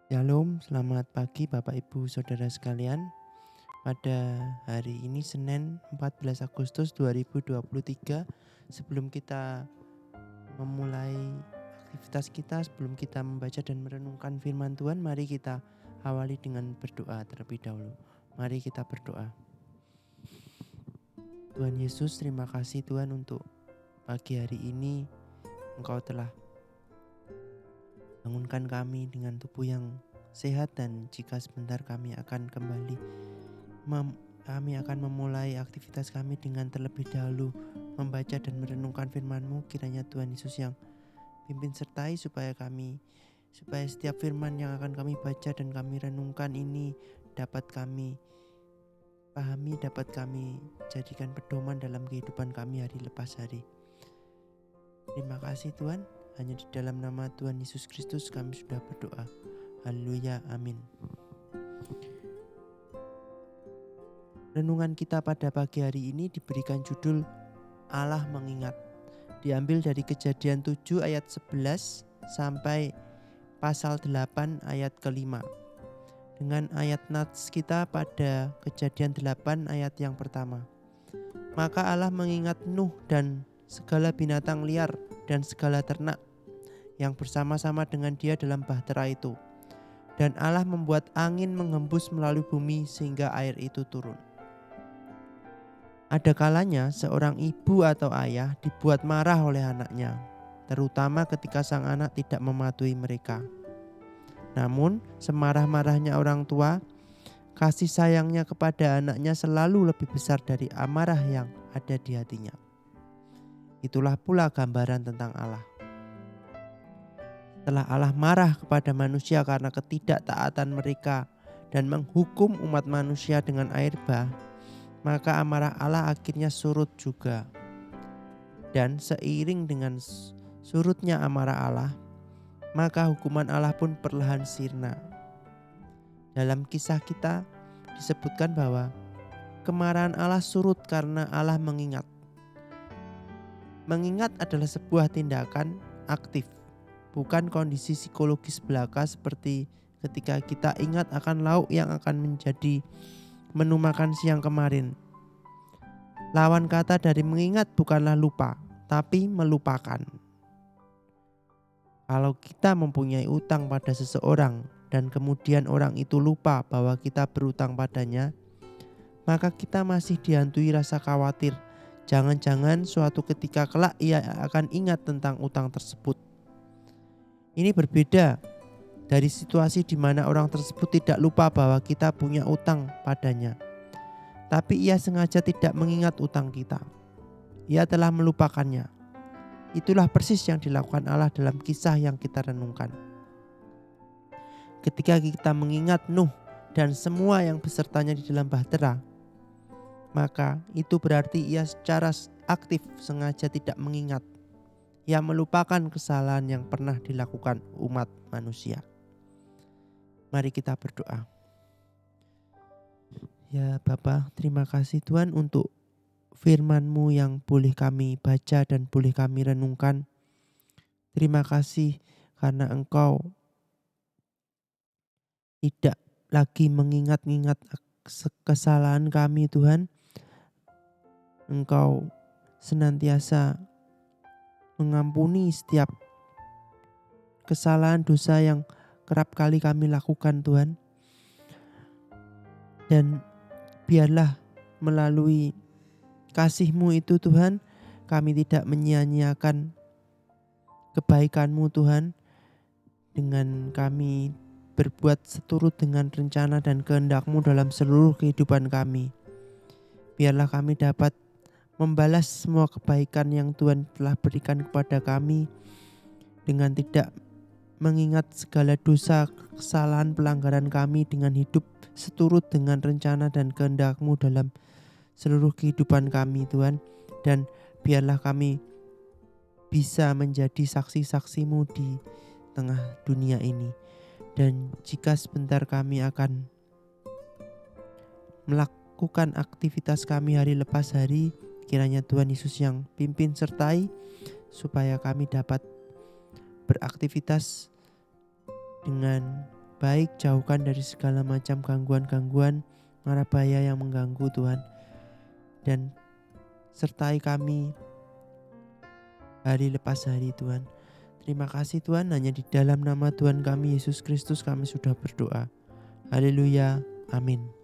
Shalom, selamat pagi Bapak Ibu Saudara sekalian. Pada hari ini Senin 14 Agustus 2023, sebelum kita memulai aktivitas kita, sebelum kita membaca dan merenungkan firman Tuhan, mari kita awali dengan berdoa terlebih dahulu. Mari kita berdoa. Tuhan Yesus, terima kasih Tuhan untuk pagi hari ini. Engkau telah bangunkan kami dengan tubuh yang sehat, dan jika sebentar kami akan kembali kami akan memulai aktivitas kami dengan terlebih dahulu membaca dan merenungkan firman-Mu. Kiranya Tuhan Yesus yang pimpin sertai supaya setiap firman yang akan kami baca dan kami renungkan ini dapat kami pahami, dapat kami jadikan pedoman dalam kehidupan kami hari lepas hari. Terima kasih Tuhan, hanya di dalam nama Tuhan Yesus Kristus kami sudah berdoa. Haleluya, amin. Renungan kita pada pagi hari ini diberikan judul Allah mengingat. Diambil dari Kejadian 7 ayat 11 sampai pasal 8 ayat ke-5. Dengan ayat nats kita pada Kejadian 8 ayat yang pertama. Maka Allah mengingat Nuh dan segala binatang liar dan segala ternak yang bersama-sama dengan dia dalam bahtera itu. Dan Allah membuat angin menghembus melalui bumi sehingga air itu turun. Ada kalanya seorang ibu atau ayah dibuat marah oleh anaknya, terutama ketika sang anak tidak mematuhi mereka. Namun, semarah-marahnya orang tua, kasih sayangnya kepada anaknya selalu lebih besar dari amarah yang ada di hatinya. Itulah pula gambaran tentang Allah. Setelah Allah marah kepada manusia karena ketidaktaatan mereka dan menghukum umat manusia dengan air bah, maka amarah Allah akhirnya surut juga. Dan seiring dengan surutnya amarah Allah, maka hukuman Allah pun perlahan sirna. Dalam kisah kita disebutkan bahwa kemarahan Allah surut karena Allah mengingat. Mengingat adalah sebuah tindakan aktif, bukan kondisi psikologis belaka seperti ketika kita ingat akan lauk yang akan menjadi menu makan siang kemarin. Lawan kata dari mengingat bukanlah lupa, tapi melupakan. Kalau kita mempunyai utang pada seseorang dan kemudian orang itu lupa bahwa kita berutang padanya, maka kita masih dihantui rasa khawatir. Jangan-jangan suatu ketika kelak ia akan ingat tentang utang tersebut. Ini berbeda dari situasi di mana orang tersebut tidak lupa bahwa kita punya utang padanya, tapi ia sengaja tidak mengingat utang kita. Ia telah melupakannya. Itulah persis yang dilakukan Allah dalam kisah yang kita renungkan. Ketika kita mengingat Nuh dan semua yang besertanya di dalam bahtera, maka itu berarti ia secara aktif sengaja tidak mengingat. Ia melupakan kesalahan yang pernah dilakukan umat manusia. Mari kita berdoa. Ya Bapa, terima kasih Tuhan untuk firman-Mu yang boleh kami baca dan boleh kami renungkan. Terima kasih karena Engkau tidak lagi mengingat-ingat kesalahan kami Tuhan. Engkau senantiasa mengampuni setiap kesalahan dosa yang kerap kali kami lakukan Tuhan. Dan biarlah melalui kasih-Mu itu Tuhan, kami tidak menyia-nyiakan kebaikan-Mu Tuhan, dengan kami berbuat seturut dengan rencana dan kehendak-Mu dalam seluruh kehidupan kami. Biarlah kami dapat membalas semua kebaikan yang Tuhan telah berikan kepada kami dengan tidak mengingat segala dosa, kesalahan, pelanggaran kami, dengan hidup seturut dengan rencana dan kehendak-Mu dalam seluruh kehidupan kami Tuhan. Dan biarlah kami bisa menjadi saksi-saksi-Mu di tengah dunia ini. Dan jika sebentar kami akan melakukan aktivitas kami hari lepas hari, kiranya Tuhan Yesus yang pimpin sertai supaya kami dapat beraktivitas dengan baik, jauhkan dari segala macam gangguan-gangguan mara bahaya yang mengganggu Tuhan. Dan sertai kami hari lepas hari Tuhan. Terima kasih Tuhan, hanya di dalam nama Tuhan kami Yesus Kristus kami sudah berdoa. Haleluya, amin.